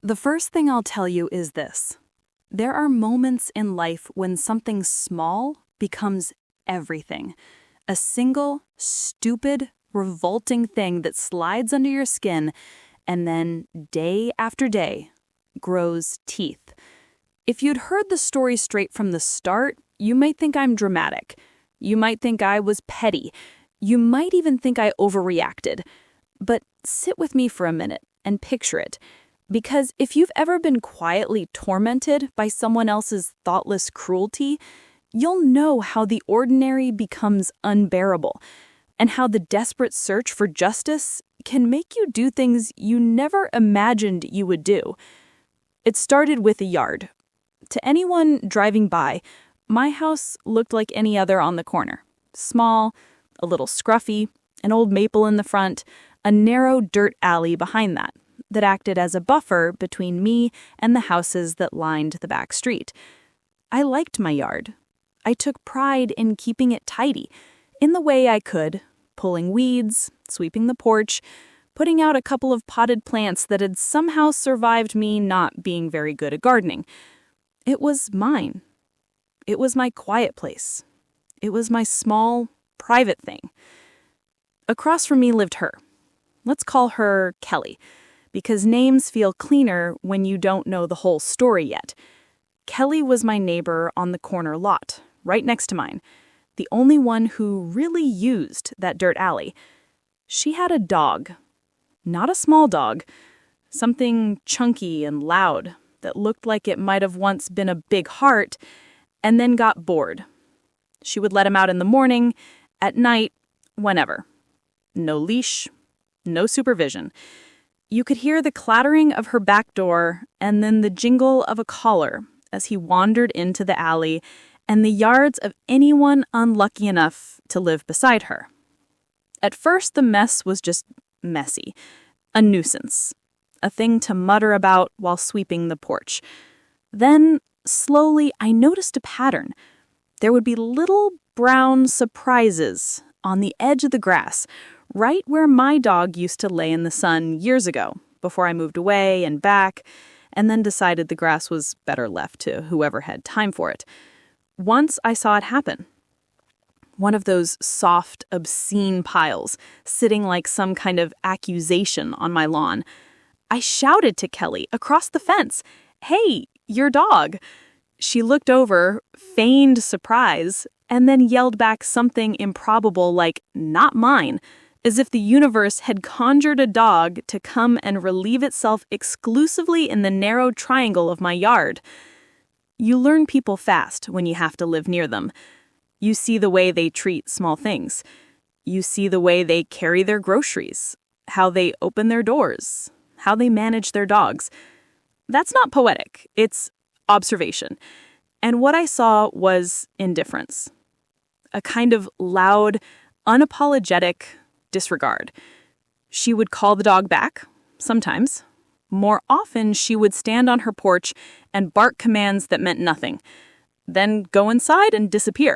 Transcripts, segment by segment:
The first thing I'll tell you is this. There are moments in life when something small becomes everything. A single, stupid, revolting thing that slides under your skin and then, day after day, grows teeth. If you'd heard the story straight from the start, you might think I'm dramatic. You might think I was petty. You might even think I overreacted. But sit with me for a minute and picture it. Because if you've ever been quietly tormented by someone else's thoughtless cruelty, you'll know how the ordinary becomes unbearable, and how the desperate search for justice can make you do things you never imagined you would do. It started with a yard. To anyone driving by, my house looked like any other on the corner. Small, a little scruffy, an old maple in the front, a narrow dirt alley behind that acted as a buffer between me and the houses that lined the back street. I liked my yard. I took pride in keeping it tidy, in the way I could, pulling weeds, sweeping the porch, putting out a couple of potted plants that had somehow survived me not being very good at gardening. It was mine. It was my quiet place. It was my small, private thing. Across from me lived her. Let's call her Kelly, because names feel cleaner when you don't know the whole story yet. Kelly was my neighbor on the corner lot, right next to mine, the only one who really used that dirt alley. She had a dog. Not a small dog. Something chunky and loud that looked like it might have once been a big heart and then got bored. She would let him out in the morning, at night, whenever. No leash, no supervision. You could hear the clattering of her back door and then the jingle of a collar as he wandered into the alley and the yards of anyone unlucky enough to live beside her. At first, the mess was just messy, a nuisance, a thing to mutter about while sweeping the porch. Then, slowly, I noticed a pattern. There would be little brown surprises on the edge of the grass, right where my dog used to lay in the sun years ago, before I moved away and back, and then decided the grass was better left to whoever had time for it. Once I saw it happen. One of those soft, obscene piles, sitting like some kind of accusation on my lawn. I shouted to Kelly across the fence, "Hey, your dog!" She looked over, feigned surprise, and then yelled back something improbable like, "Not mine," as if the universe had conjured a dog to come and relieve itself exclusively in the narrow triangle of my yard. You learn people fast when you have to live near them. You see the way they treat small things. You see the way they carry their groceries, how they open their doors, how they manage their dogs. That's not poetic. It's observation. And what I saw was indifference. A kind of loud, unapologetic disregard. She would call the dog back, sometimes. More often, she would stand on her porch and bark commands that meant nothing, then go inside and disappear.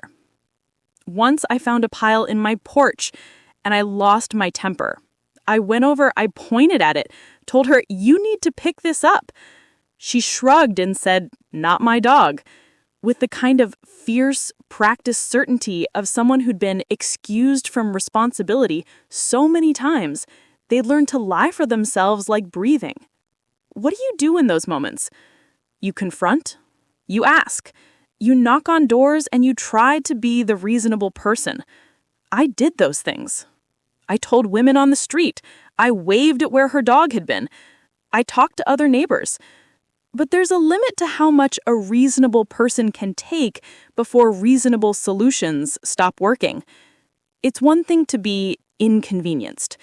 Once I found a pile in my porch, and I lost my temper. I went over, I pointed at it, told her, "You need to pick this up." She shrugged and said, "Not my dog," with the kind of fierce, practiced certainty of someone who'd been excused from responsibility so many times, they'd learned to lie for themselves like breathing. What do you do in those moments? You confront, you ask, you knock on doors, and you try to be the reasonable person. I did those things. I told women on the street. I waved at where her dog had been. I talked to other neighbors. But there's a limit to how much a reasonable person can take before reasonable solutions stop working. It's one thing to be inconvenienced.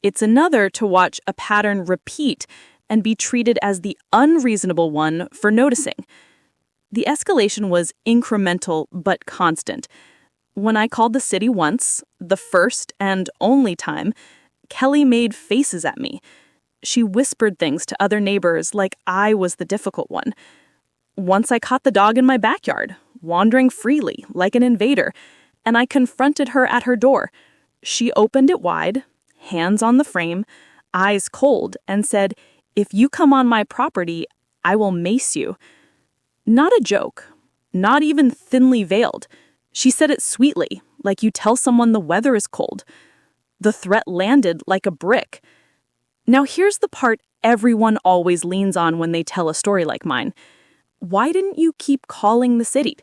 It's another to watch a pattern repeat and be treated as the unreasonable one for noticing. The escalation was incremental but constant. When I called the city once, the first and only time, Kelly made faces at me. She whispered things to other neighbors like I was the difficult one. Once I caught the dog in my backyard, wandering freely like an invader, and I confronted her at her door. She opened it wide, hands on the frame, eyes cold, and said, If you come on my property, I will mace you. Not a joke, not even thinly veiled. She said it sweetly, like you tell someone the weather is cold. The threat landed like a brick. Now here's the part everyone always leans on when they tell a story like mine. Why didn't you keep calling the city?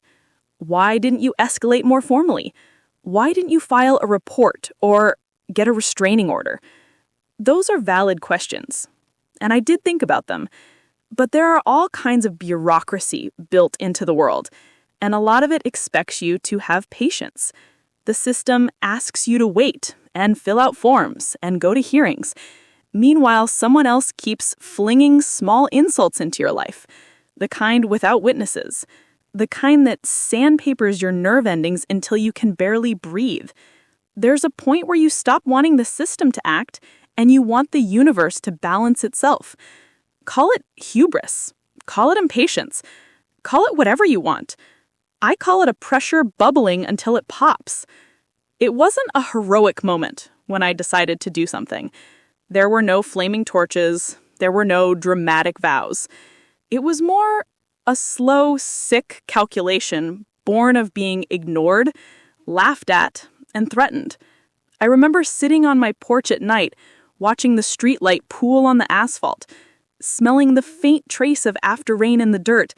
Why didn't you escalate more formally? Why didn't you file a report or get a restraining order? Those are valid questions, and I did think about them. But there are all kinds of bureaucracy built into the world, and a lot of it expects you to have patience. The system asks you to wait and fill out forms and go to hearings. Meanwhile, someone else keeps flinging small insults into your life, the kind without witnesses, the kind that sandpapers your nerve endings until you can barely breathe. There's a point where you stop wanting the system to act and you want the universe to balance itself. Call it hubris. Call it impatience. Call it whatever you want. I call it a pressure bubbling until it pops. It wasn't a heroic moment when I decided to do something. There were no flaming torches. There were no dramatic vows. It was more a slow, sick calculation born of being ignored, laughed at, and threatened. I remember sitting on my porch at night, watching the streetlight pool on the asphalt, smelling the faint trace of after rain in the dirt,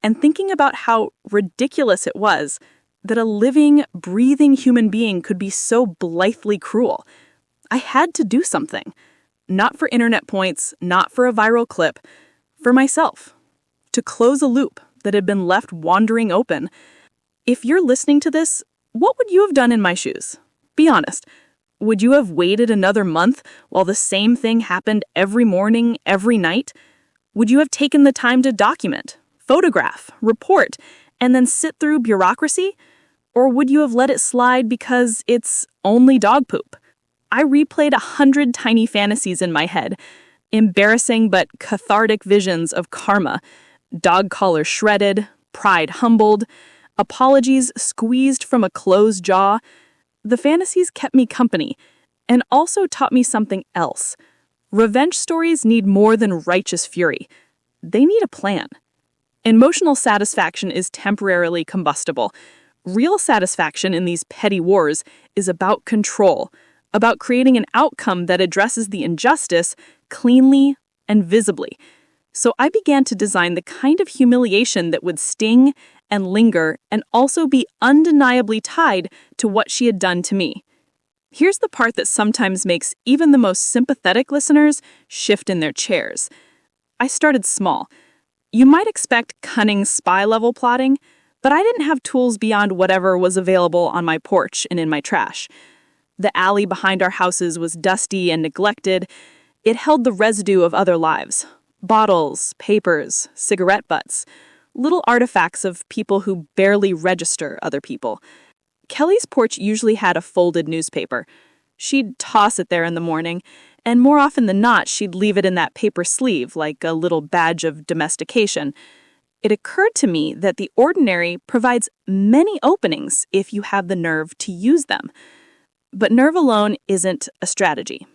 and thinking about how ridiculous it was that a living, breathing human being could be so blithely cruel. I had to do something. Not for internet points, not for a viral clip, for myself. To close a loop that had been left wandering open. If you're listening to this, what would you have done in my shoes? Be honest. Would you have waited another month while the same thing happened every morning, every night? Would you have taken the time to document, photograph, report, and then sit through bureaucracy? Or would you have let it slide because it's only dog poop? I replayed 100 tiny fantasies in my head, embarrassing but cathartic visions of karma, dog collar shredded, pride humbled, apologies squeezed from a closed jaw. The fantasies kept me company and also taught me something else. Revenge stories need more than righteous fury. They need a plan. Emotional satisfaction is temporarily combustible. Real satisfaction in these petty wars is about control, about creating an outcome that addresses the injustice cleanly and visibly. So I began to design the kind of humiliation that would sting and linger and also be undeniably tied to what she had done to me. Here's the part that sometimes makes even the most sympathetic listeners shift in their chairs. I started small. You might expect cunning spy-level plotting, but I didn't have tools beyond whatever was available on my porch and in my trash. The alley behind our houses was dusty and neglected. It held the residue of other lives. Bottles, papers, cigarette butts, little artifacts of people who barely register other people. Kelly's porch usually had a folded newspaper. She'd toss it there in the morning, and more often than not, she'd leave it in that paper sleeve like a little badge of domestication. It occurred to me that the ordinary provides many openings if you have the nerve to use them. But nerve alone isn't a strategy.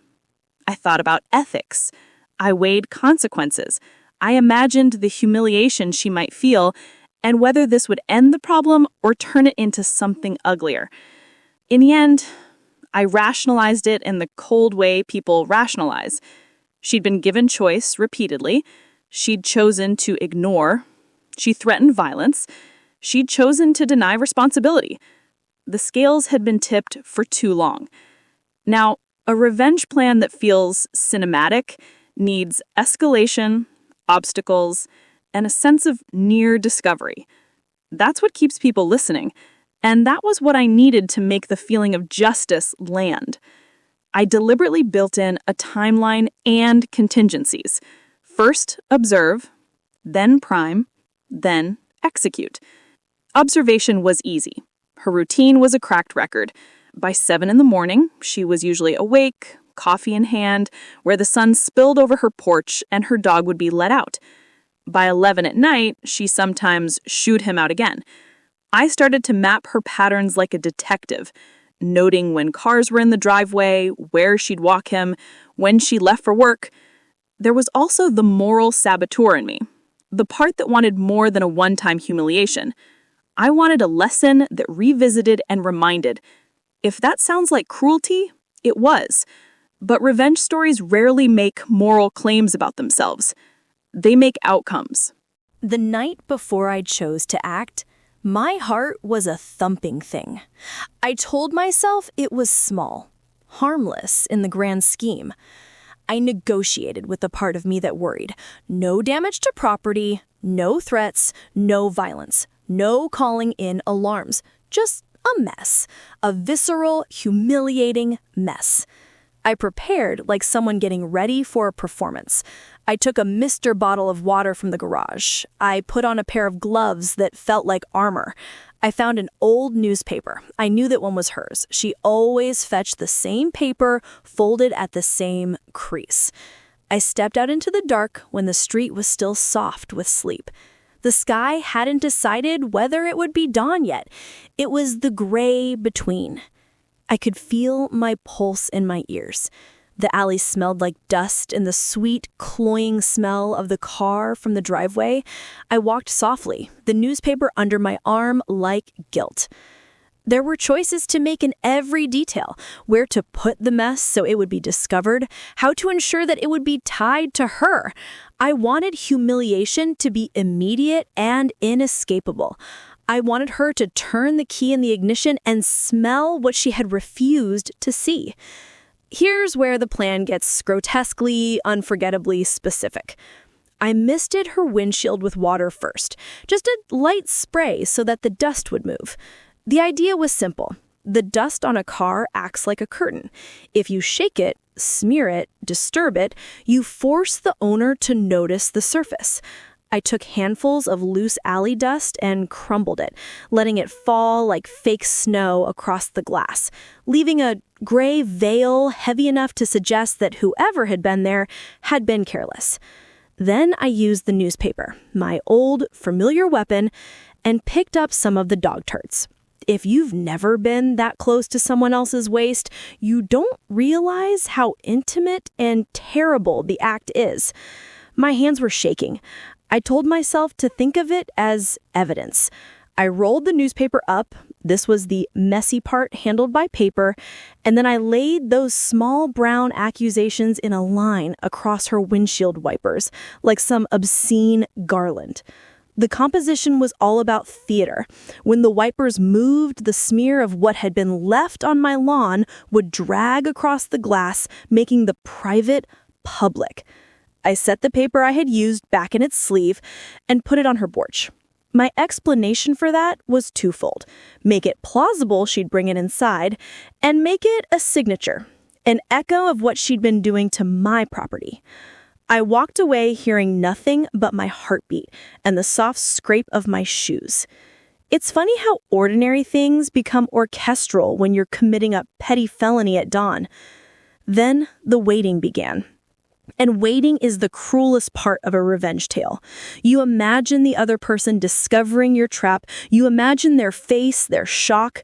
I thought about ethics. I weighed consequences. I imagined the humiliation she might feel and whether this would end the problem or turn it into something uglier. In the end, I rationalized it in the cold way people rationalize. She'd been given choice repeatedly. She'd chosen to ignore. She threatened violence. She'd chosen to deny responsibility. The scales had been tipped for too long. Now, a revenge plan that feels cinematic needs escalation, obstacles, and a sense of near discovery. That's what keeps people listening, and that was what I needed to make the feeling of justice land. I deliberately built in a timeline and contingencies. First, observe, then prime, then execute. Observation was easy. Her routine was a cracked record. By 7 in the morning, she was usually awake, coffee in hand, where the sun spilled over her porch and her dog would be let out. By 11 at night, she sometimes shooed him out again. I started to map her patterns like a detective, noting when cars were in the driveway, where she'd walk him, when she left for work. there was also the moral saboteur in me, the part that wanted more than a one-time humiliation. I wanted a lesson that revisited and reminded. If that sounds like cruelty, it was. But revenge stories rarely make moral claims about themselves. They make outcomes. The night before I chose to act, my heart was a thumping thing. I told myself it was small, harmless in the grand scheme. I negotiated with the part of me that worried. No damage to property, no threats, no violence, no calling in alarms. Just a mess. A visceral, humiliating mess. I prepared like someone getting ready for a performance. I took a Mr. bottle of water from the garage. I put on a pair of gloves that felt like armor. I found an old newspaper. I knew that one was hers. She always fetched the same paper, folded at the same crease. I stepped out into the dark when the street was still soft with sleep. The sky hadn't decided whether it would be dawn yet. It was the gray between. I could feel my pulse in my ears. The alley smelled like dust and the sweet, cloying smell of the car from the driveway. I walked softly, the newspaper under my arm like guilt. There were choices to make in every detail, where to put the mess so it would be discovered, how to ensure that it would be tied to her. I wanted humiliation to be immediate and inescapable. I wanted her to turn the key in the ignition and smell what she had refused to see. Here's where the plan gets grotesquely, unforgettably specific. I misted her windshield with water first, just a light spray so that the dust would move. The idea was simple. The dust on a car acts like a curtain. If you shake it, smear it, disturb it, you force the owner to notice the surface. I took handfuls of loose alley dust and crumbled it, letting it fall like fake snow across the glass, leaving a gray veil heavy enough to suggest that whoever had been there had been careless. Then I used the newspaper, my old, familiar weapon, and picked up some of the dog turds. If you've never been that close to someone else's waste, you don't realize how intimate and terrible the act is. My hands were shaking. I told myself to think of it as evidence. I rolled the newspaper up. This was the messy part handled by paper. And then I laid those small brown accusations in a line across her windshield wipers, like some obscene garland. The composition was all about theater. When the wipers moved, the smear of what had been left on my lawn would drag across the glass, making the private public. I set the paper I had used back in its sleeve and put it on her porch. My explanation for that was twofold. Make it plausible she'd bring it inside, and make it a signature, an echo of what she'd been doing to my property. I walked away hearing nothing but my heartbeat and the soft scrape of my shoes. It's funny how ordinary things become orchestral when you're committing a petty felony at dawn. Then the waiting began. And waiting is the cruelest part of a revenge tale. You imagine the other person discovering your trap. You imagine their face, their shock.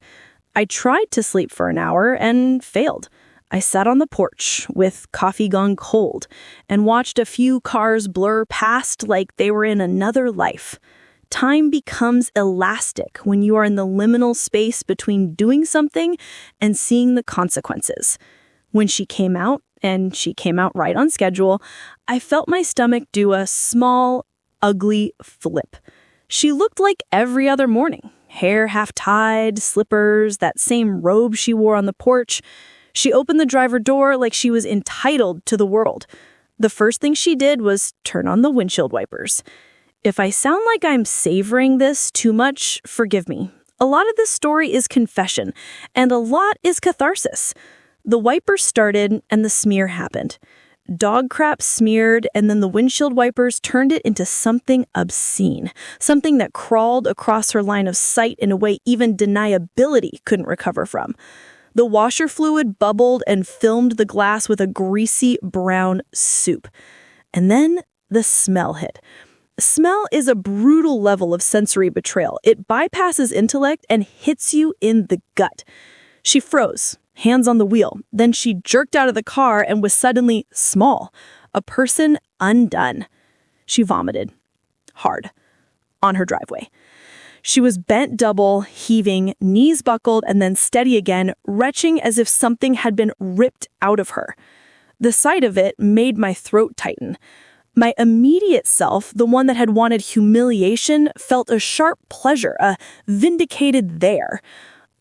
I tried to sleep for an hour and failed. I sat on the porch with coffee gone cold and watched a few cars blur past like they were in another life. Time becomes elastic when you are in the liminal space between doing something and seeing the consequences. When she came out, and she came out right on schedule, I felt my stomach do a small, ugly flip. She looked like every other morning. Hair half tied, slippers, that same robe she wore on the porch. She opened the driver door like she was entitled to the world. The first thing she did was turn on the windshield wipers. If I sound like I'm savoring this too much, forgive me. A lot of this story is confession, and a lot is catharsis. The wipers started, and the smear happened. Dog crap smeared, and then the windshield wipers turned it into something obscene, something that crawled across her line of sight in a way even deniability couldn't recover from. The washer fluid bubbled and filmed the glass with a greasy brown soup. And then the smell hit. Smell is a brutal level of sensory betrayal. It bypasses intellect and hits you in the gut. She froze, hands on the wheel. Then she jerked out of the car and was suddenly small. a person undone. She vomited. Hard. On her driveway. She was bent double, heaving, knees buckled, and then steady again, retching as if something had been ripped out of her. The sight of it made my throat tighten. My immediate self, the one that had wanted humiliation, felt a sharp pleasure, a vindicated there.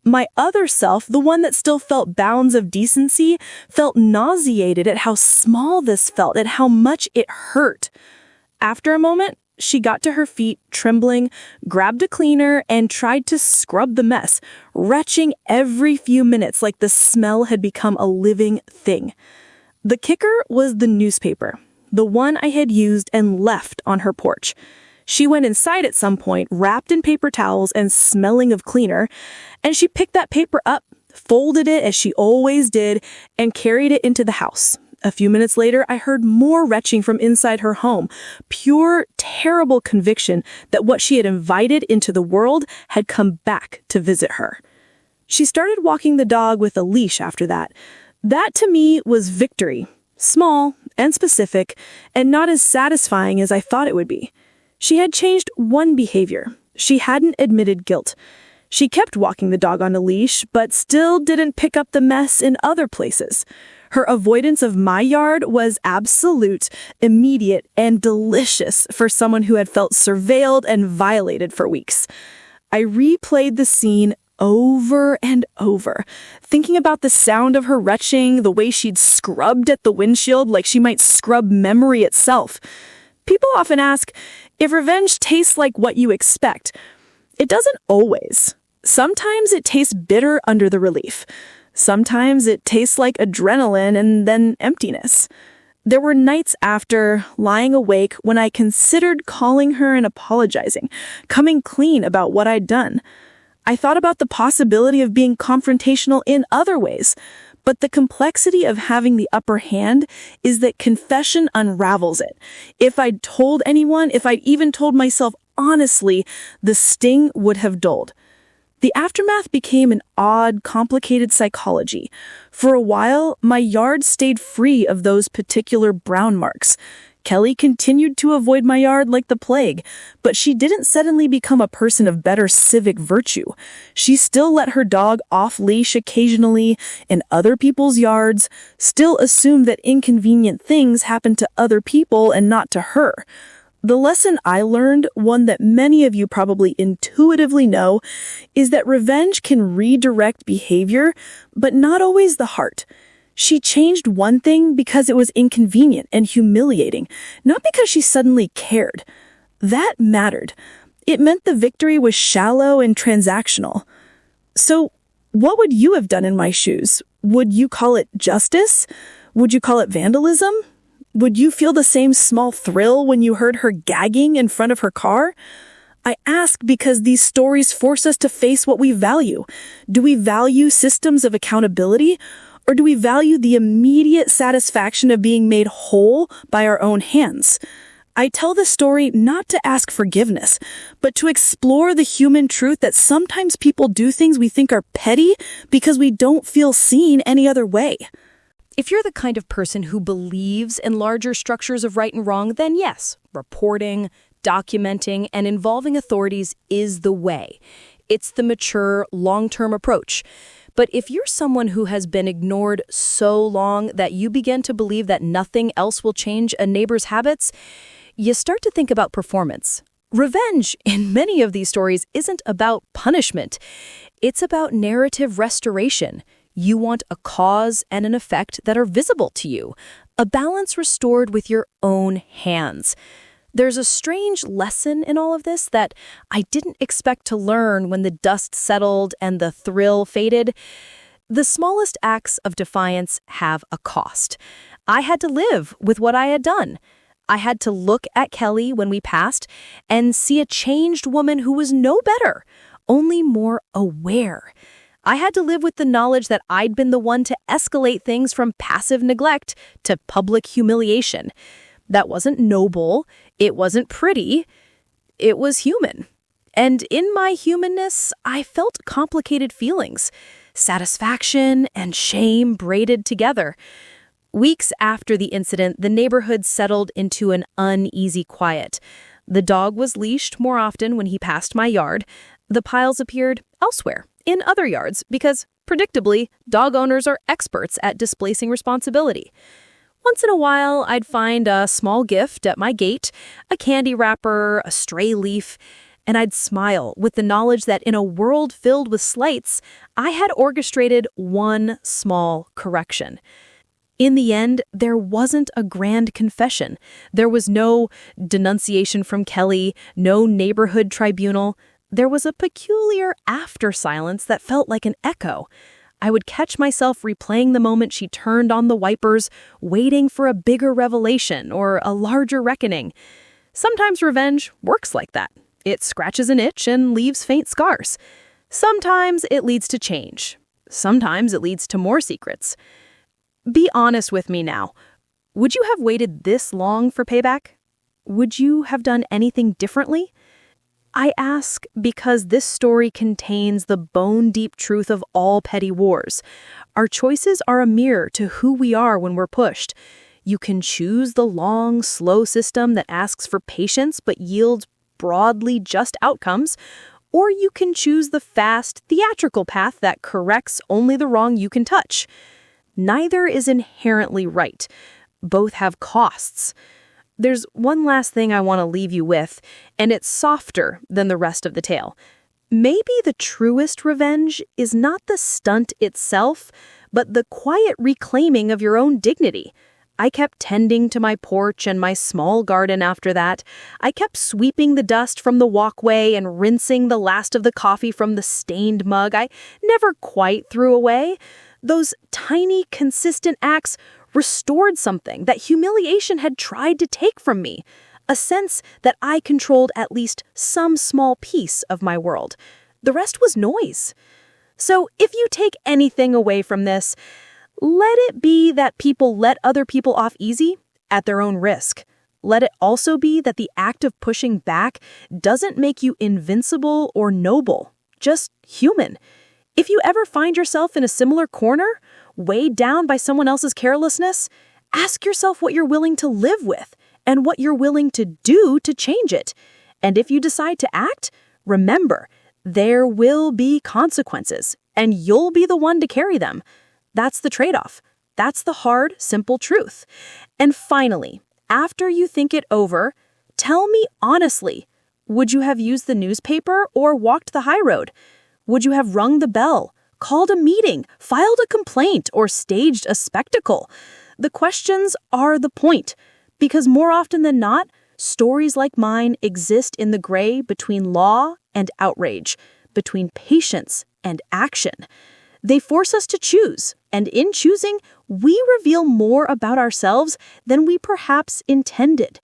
My other self, the one that still felt bounds of decency, felt nauseated at how small this felt, at how much it hurt. After a moment, she got to her feet, trembling, grabbed a cleaner, and tried to scrub the mess, retching every few minutes like the smell had become a living thing. The kicker was the newspaper, the one I had used and left on her porch. She went inside at some point, wrapped in paper towels and smelling of cleaner, and she picked that paper up, folded it as she always did, and carried it into the house. A few minutes later, I heard more retching from inside her home, pure, terrible conviction that what she had invited into the world had come back to visit her. She started walking the dog with a leash after that. That, to me, was victory. Small and specific, and not as satisfying as I thought it would be. She had changed one behavior. She hadn't admitted guilt. She kept walking the dog on a leash, but still didn't pick up the mess in other places. Her avoidance of my yard was absolute, immediate, and delicious for someone who had felt surveilled and violated for weeks. I replayed the scene over and over, thinking about the sound of her retching, the way she'd scrubbed at the windshield like she might scrub memory itself. People often ask if revenge tastes like what you expect. It doesn't always. Sometimes it tastes bitter under the relief. Sometimes it tastes like adrenaline and then emptiness. There were nights after, lying awake, when I considered calling her and apologizing, coming clean about what I'd done. I thought about the possibility of being confrontational in other ways, but the complexity of having the upper hand is that confession unravels it. If I'd told anyone, if I'd even told myself honestly, the sting would have dulled. The aftermath became an odd, complicated psychology. For a while, my yard stayed free of those particular brown marks. Kelly continued to avoid my yard like the plague, but she didn't suddenly become a person of better civic virtue. She still let her dog off-leash occasionally in other people's yards, still assumed that inconvenient things happened to other people and not to her. The lesson I learned, one that many of you probably intuitively know, is that revenge can redirect behavior, but not always the heart. She changed one thing because it was inconvenient and humiliating, not because she suddenly cared. That mattered. It meant the victory was shallow and transactional. So, what would you have done in my shoes? Would you call it justice? Would you call it vandalism? Would you feel the same small thrill when you heard her gagging in front of her car? I ask because these stories force us to face what we value. Do we value systems of accountability? Or do we value the immediate satisfaction of being made whole by our own hands? I tell this story not to ask forgiveness, but to explore the human truth that sometimes people do things we think are petty because we don't feel seen any other way. If you're the kind of person who believes in larger structures of right and wrong, then yes, reporting, documenting, and involving authorities is the way. It's the mature, long-term approach. But if you're someone who has been ignored so long that you begin to believe that nothing else will change a neighbor's habits, you start to think about performance. Revenge, in many of these stories, isn't about punishment. It's about narrative restoration. You want a cause and an effect that are visible to you, a balance restored with your own hands. There's a strange lesson in all of this that I didn't expect to learn when the dust settled and the thrill faded. The smallest acts of defiance have a cost. I had to live with what I had done. I had to look at Kelly when we passed and see a changed woman who was no better, only more aware. I had to live with the knowledge that I'd been the one to escalate things from passive neglect to public humiliation. That wasn't noble. It wasn't pretty. It was human. And in my humanness, I felt complicated feelings, satisfaction and shame braided together. Weeks after the incident, the neighborhood settled into an uneasy quiet. The dog was leashed more often when he passed my yard. The piles appeared elsewhere, in other yards, because, predictably, dog owners are experts at displacing responsibility. Once in a while, I'd find a small gift at my gate, a candy wrapper, a stray leaf, and I'd smile with the knowledge that in a world filled with slights, I had orchestrated one small correction. In the end, there wasn't a grand confession. There was no denunciation from Kelly, no neighborhood tribunal. There was a peculiar after-silence that felt like an echo. I would catch myself replaying the moment she turned on the wipers, waiting for a bigger revelation or a larger reckoning. Sometimes revenge works like that. It scratches an itch and leaves faint scars. Sometimes it leads to change. Sometimes it leads to more secrets. Be honest with me now. Would you have waited this long for payback? Would you have done anything differently? I ask because this story contains the bone-deep truth of all petty wars. Our choices are a mirror to who we are when we're pushed. You can choose the long, slow system that asks for patience but yields broadly just outcomes, or you can choose the fast, theatrical path that corrects only the wrong you can touch. Neither is inherently right. Both have costs. There's one last thing I want to leave you with, and it's softer than the rest of the tale. Maybe the truest revenge is not the stunt itself, but the quiet reclaiming of your own dignity. I kept tending to my porch and my small garden after that. I kept sweeping the dust from the walkway and rinsing the last of the coffee from the stained mug I never quite threw away. Those tiny, consistent acts restored something that humiliation had tried to take from me, a sense that I controlled at least some small piece of my world. The rest was noise. So if you take anything away from this, let it be that people let other people off easy at their own risk. Let it also be that the act of pushing back doesn't make you invincible or noble, just human. If you ever find yourself in a similar corner, weighed down by someone else's carelessness, ask yourself what you're willing to live with and what you're willing to do to change it. And if you decide to act, remember, there will be consequences, and you'll be the one to carry them. That's the trade-off. That's the hard, simple truth. And finally, after you think it over, tell me honestly, would you have used the newspaper or walked the high road? Would you have rung the bell, called a meeting, filed a complaint, or staged a spectacle? The questions are the point, because more often than not, stories like mine exist in the gray between law and outrage, between patience and action. They force us to choose, and in choosing, we reveal more about ourselves than we perhaps intended.